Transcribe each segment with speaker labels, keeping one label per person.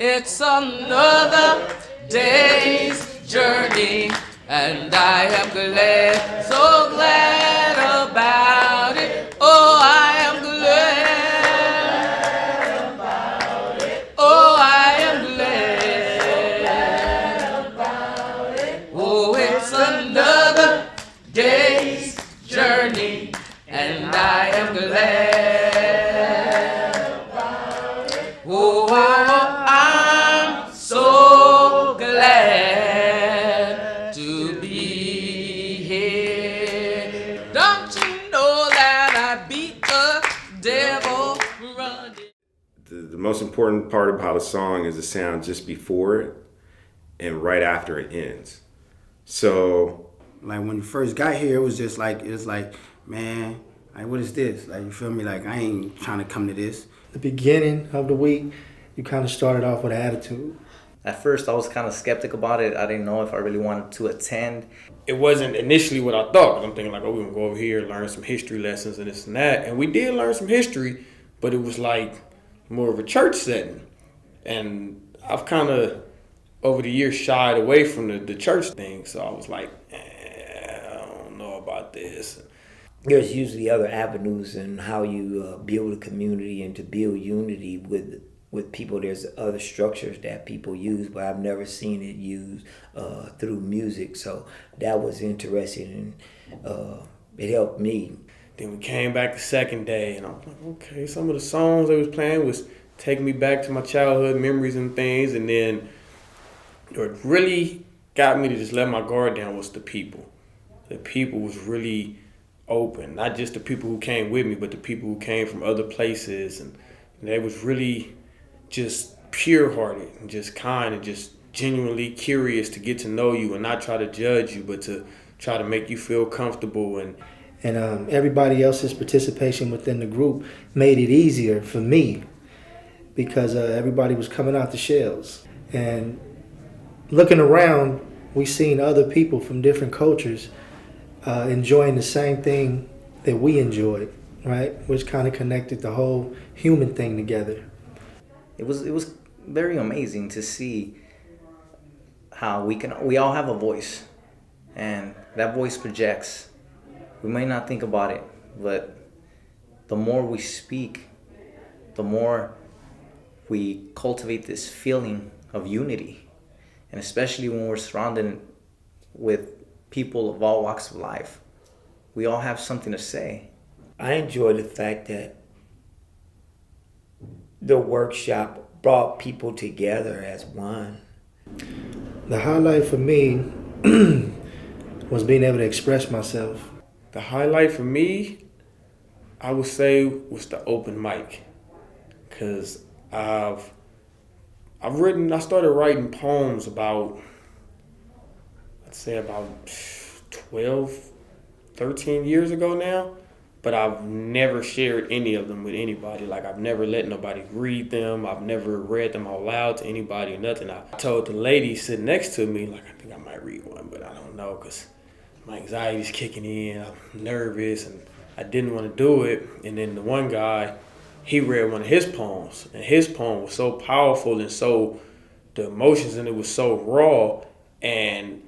Speaker 1: It's another day's journey, and I am glad, so glad about it. Oh, I am glad about it. Oh, I am glad about it. Oh, it's another day's journey, and I am glad about it. Oh, I'm so glad to be here. Don't you know that I beat the devil running?
Speaker 2: The most important part about a song is the sound just before it and right after it ends. So,
Speaker 3: like when you first got here, it was just like, man, like what is this? Like, you feel me? Like I ain't trying to come to this.
Speaker 4: The beginning of the week, you kind of started off with an attitude.
Speaker 5: At first, I was kind of skeptic about it. I didn't know if I really wanted to attend.
Speaker 6: It wasn't initially what I thought. I'm thinking like, oh, we're gonna go over here, learn some history lessons and this and that. And we did learn some history, but it was like more of a church setting. And I've kind of, over the years, shied away from the church thing. So I was like, I don't know about this.
Speaker 7: There's usually other avenues in how you build a community and to build unity with people. There's other structures that people use, but I've never seen it used through music. So that was interesting, and it helped me.
Speaker 6: Then we came back the second day, and I'm like, okay, some of the songs they was playing was taking me back to my childhood memories and things. And then what really got me to just let my guard down was the people. The people was really open, not just the people who came with me, but the people who came from other places, and they was really just pure-hearted and just kind and just genuinely curious to get to know you and not try to judge you, but to try to make you feel comfortable. And
Speaker 4: everybody else's participation within the group made it easier for me because everybody was coming out the shells. And looking around, we seen other people from different cultures enjoying the same thing that we enjoyed, right? Which kind of connected the whole human thing together.
Speaker 5: It was very amazing to see how we all have a voice, and that voice projects. We may not think about it, but the more we speak, the more we cultivate this feeling of unity, and especially when we're surrounded with people of all walks of life, we all have something to say.
Speaker 7: I enjoy the fact that the workshop brought people together as one.
Speaker 4: The highlight for me was being able to express myself.
Speaker 6: the highlight for me, I would say, was the open mic. Because I started writing poems about, I'd say about 12, 13 years ago now, but I've never shared any of them with anybody. Like, I've never let nobody read them. I've never read them out loud to anybody or nothing. I told the lady sitting next to me, like, I think I might read one, but I don't know, because my anxiety's kicking in. I'm nervous, and I didn't want to do it. And then the one guy, he read one of his poems, and his poem was so powerful and so, the emotions in it was so raw, and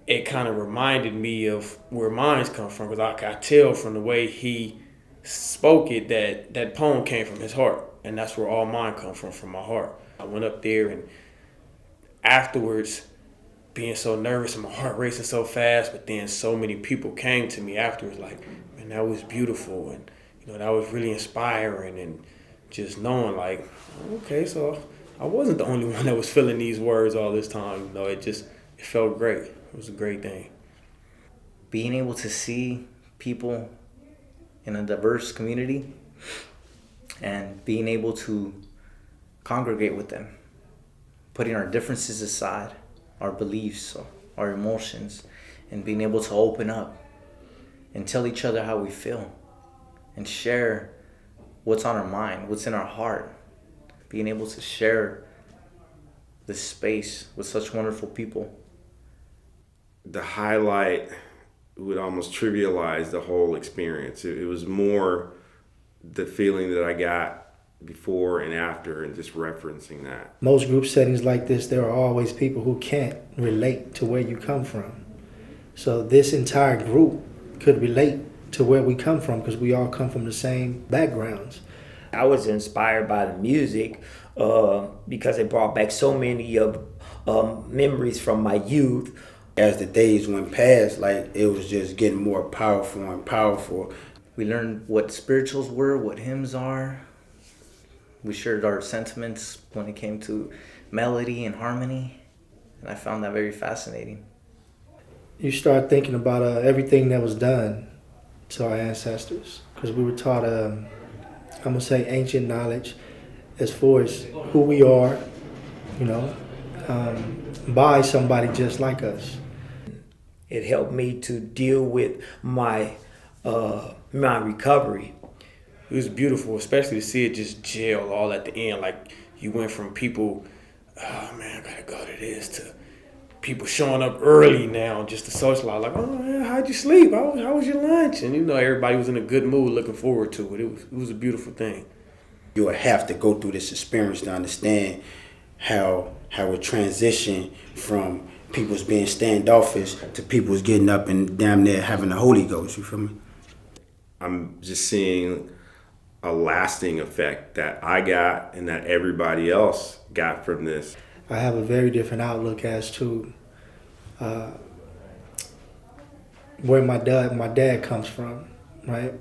Speaker 6: it kind of reminded me of where mine's come from, because I could tell from the way he spoke it that that poem came from his heart, and that's where all mine come from my heart. I went up there, and afterwards, being so nervous and my heart racing so fast, but then so many people came to me afterwards like, man, that was beautiful, and that was really inspiring, and just knowing like, okay, so I wasn't the only one that was feeling these words all this time. It felt great. It was a great thing.
Speaker 5: Being able to see people in a diverse community and being able to congregate with them, putting our differences aside, our beliefs, our emotions, and being able to open up and tell each other how we feel and share what's on our mind, what's in our heart. Being able to share this space with such wonderful people.
Speaker 2: The highlight would almost trivialize the whole experience. It was more the feeling that I got before and after and just referencing that.
Speaker 4: Most group settings like this, there are always people who can't relate to where you come from. So this entire group could relate to where we come from because we all come from the same backgrounds.
Speaker 7: I was inspired by the music because it brought back so many of memories from my youth.
Speaker 3: As the days went past, like it was just getting more powerful and powerful.
Speaker 5: We learned what spirituals were, what hymns are. We shared our sentiments when it came to melody and harmony, and I found that very fascinating.
Speaker 4: You start thinking about everything that was done to our ancestors because we were taught, I'm going to say ancient knowledge as far as who we are, you know, by somebody just like us.
Speaker 7: It helped me to deal with my recovery.
Speaker 6: It was beautiful, especially to see it just gel all at the end. Like you went from people, oh man, I gotta go to this, to people showing up early now just to socialize. Like, oh man, how'd you sleep? How was your lunch? And you know, everybody was in a good mood, looking forward to it. It was a beautiful thing.
Speaker 3: You would have to go through this experience to understand how it transitioned from people's being standoffish to people's getting up and damn near having the Holy Ghost. You feel me?
Speaker 2: I'm just seeing a lasting effect that I got and that everybody else got from this.
Speaker 4: I have a very different outlook as to where my dad comes from, right?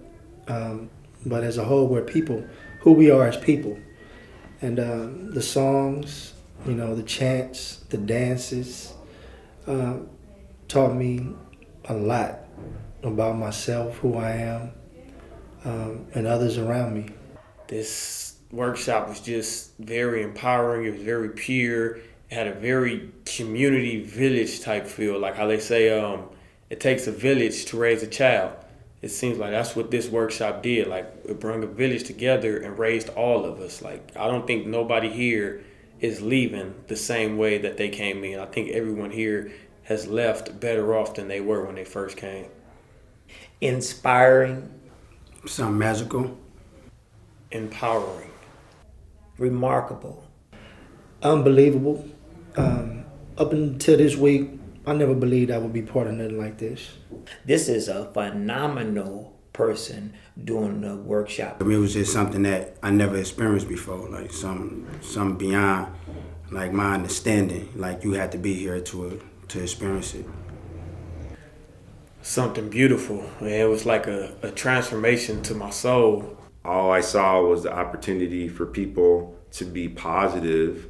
Speaker 4: But as a whole, we're people, who we are as people. And the songs, you know, the chants, the dances, taught me a lot about myself, who I am, and others around me.
Speaker 6: This workshop was just very empowering. It was very pure. It had a very community village type feel. Like how they say, it takes a village to raise a child. It seems like that's what this workshop did. Like it brought a village together and raised all of us. Like I don't think nobody here is leaving the same way that they came in. I think everyone here has left better off than they were when they first came.
Speaker 7: Inspiring.
Speaker 3: Something magical.
Speaker 6: Empowering.
Speaker 7: Remarkable.
Speaker 4: Unbelievable. Up until this week, I never believed I would be part of nothing like this.
Speaker 7: This is a phenomenal person doing the workshop.
Speaker 3: I mean, it was just something that I never experienced before, like something beyond like my understanding. Like you had to be here to experience it.
Speaker 6: Something beautiful. It was like a transformation to my soul.
Speaker 2: All I saw was the opportunity for people to be positive,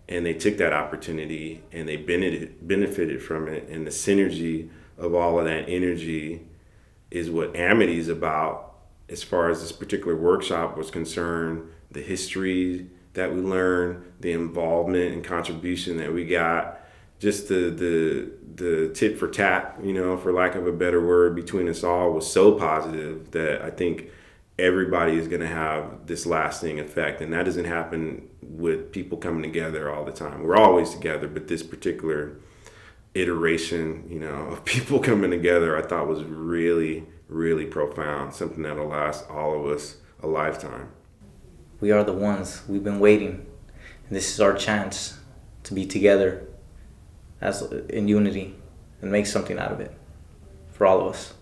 Speaker 2: and they took that opportunity and they benefited from it. And the synergy of all of that energy is what Amity is about. As far as this particular workshop was concerned, the history that we learned, the involvement and contribution that we got, just the tit for tat, you know, for lack of a better word, between us all was so positive that I think everybody is going to have this lasting effect. And that doesn't happen with people coming together all the time. We're always together, but this particular iteration, you know, of people coming together, I thought was really, really profound, something that'll last all of us a lifetime.
Speaker 5: We are the ones. We've been waiting. And this is our chance to be together as in unity and make something out of it for all of us.